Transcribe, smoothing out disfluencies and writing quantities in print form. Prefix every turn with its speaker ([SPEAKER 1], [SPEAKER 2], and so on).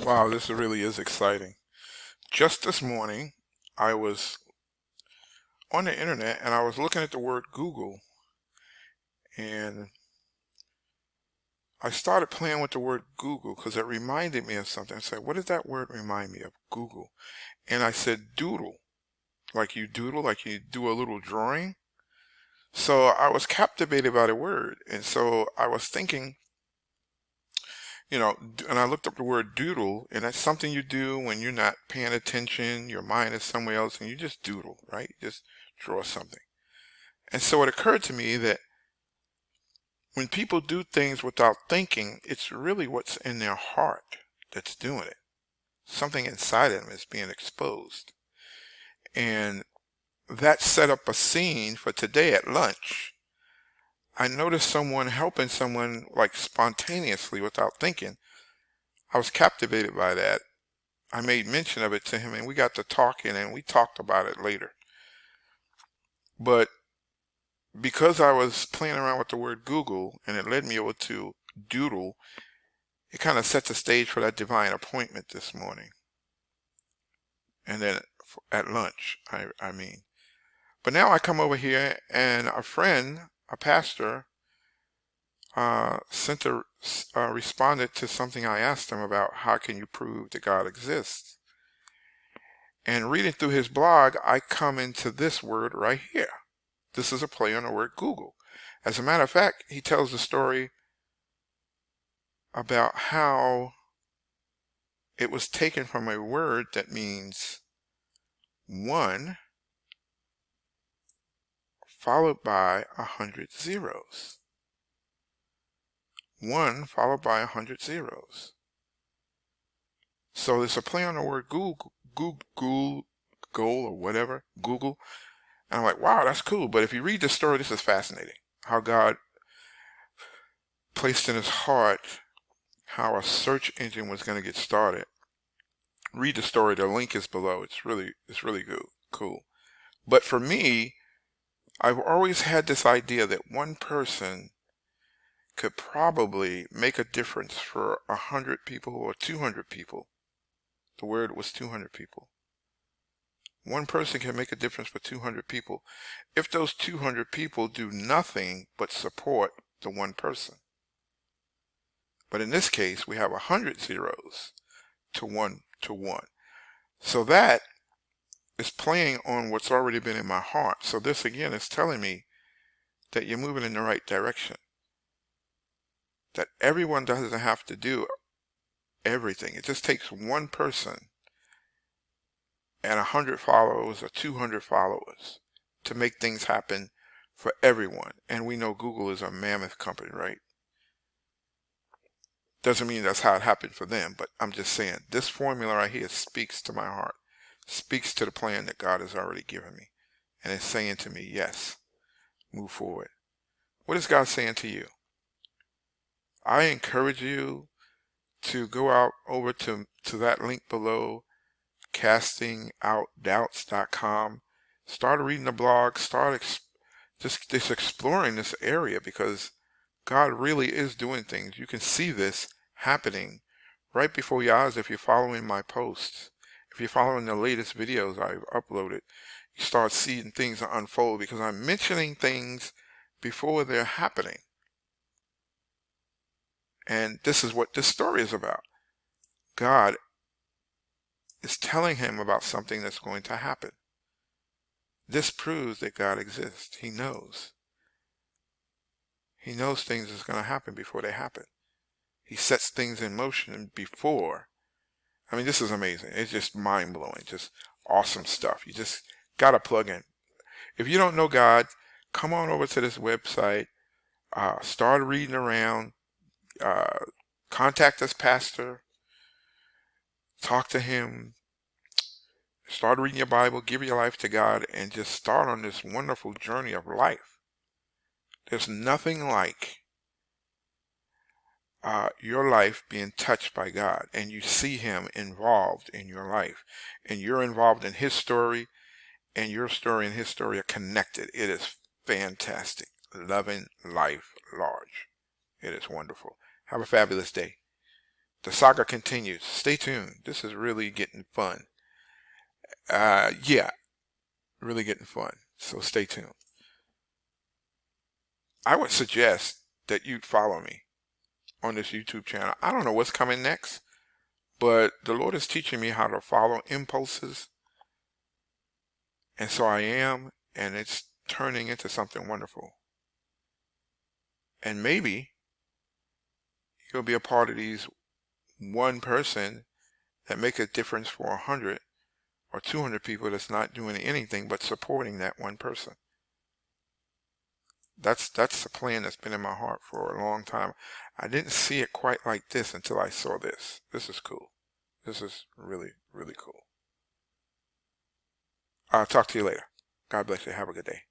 [SPEAKER 1] Wow, this really is exciting. Just this morning, I was on the internet and I was looking at the word Google, and I started playing with the word Google because it reminded me of something. I said, what does that word remind me of? Google. And I said doodle, like you do a little drawing. So I was captivated by the word. And so I was thinking, and I looked up the word doodle, and that's something you do when you're not paying attention, your mind is somewhere else, and you just doodle, right? You just draw something. And so it occurred to me that when people do things without thinking, it's really what's in their heart that's doing it. Something inside of them is being exposed. And that set up a scene for today at lunch. I noticed someone helping someone like spontaneously without thinking. I was captivated by that. I made mention of it to him and we got to talking and we talked about it later. But because I was playing around with the word Google and it led me over to doodle, it kind of set the stage for that divine appointment this morning. And then at lunch, I mean. But now I come over here and a friend, a pastor, responded to something I asked him about how can you prove that God exists. And reading through his blog, I come into this word right here. This is a play on the word Google. As a matter of fact, he tells the story about how it was taken from a word that means one followed by 100 zeros. One followed by 100 zeros. So it's a play on the word Google, or whatever, Google. And I'm like, wow, that's cool. But if you read the story, this is fascinating. How God placed in his heart how a search engine was going to get started. Read the story. The link is below. It's really good, cool. But for me, I've always had this idea that one person could probably make a difference for 100 people or 200 people. The word was 200 people. One person can make a difference for 200 people if those 200 people do nothing but support the one person. But in this case, we have 100 zeros to 1 to 1. So that is playing on what's already been in my heart. So this again is telling me that you're moving in the right direction. That everyone doesn't have to do everything. It just takes one person and 100 followers or 200 followers to make things happen for everyone. And we know Google is a mammoth company, right? Doesn't mean that's how it happened for them, but I'm just saying this formula right here speaks to my heart, speaks to the plan that God has already given me. And it's saying to me, yes, move forward. What is God saying to you? I encourage you to go out over to that link below, castingoutdoubts.com. Start reading the blog, start just exploring this area because God really is doing things. You can see this happening right before your eyes if you're following my posts. If you're following the latest videos I've uploaded, you start seeing things unfold because I'm mentioning things before they're happening. And this is what this story is about. God is telling him about something that's going to happen. This proves that God exists. He knows. He knows things is going to happen before they happen. He sets things in motion before. I mean, this is amazing. It's just mind-blowing, just awesome stuff. You just got to plug in. If you don't know God, come on over to this website, start reading around, contact this pastor, talk to him, start reading your Bible, give your life to God, and just start on this wonderful journey of life. There's nothing like your life being touched by God, and you see him involved in your life, and you're involved in his story, and your story and his story are connected. It is fantastic. Loving life large. It is wonderful. Have a fabulous day. The saga continues. Stay tuned. This is really getting fun. Yeah, really getting fun. So stay tuned. I would suggest that you follow me on this YouTube channel. I don't know what's coming next, but the Lord is teaching me how to follow impulses. And so I am, and it's turning into something wonderful. And maybe you'll be a part of these one person that make a difference for 100 or 200 people that's not doing anything but supporting that one person. That's the plan that's been in my heart for a long time. I didn't see it quite like this until I saw this. This is cool. This is really, really cool. I'll talk to you later. God bless you. Have a good day.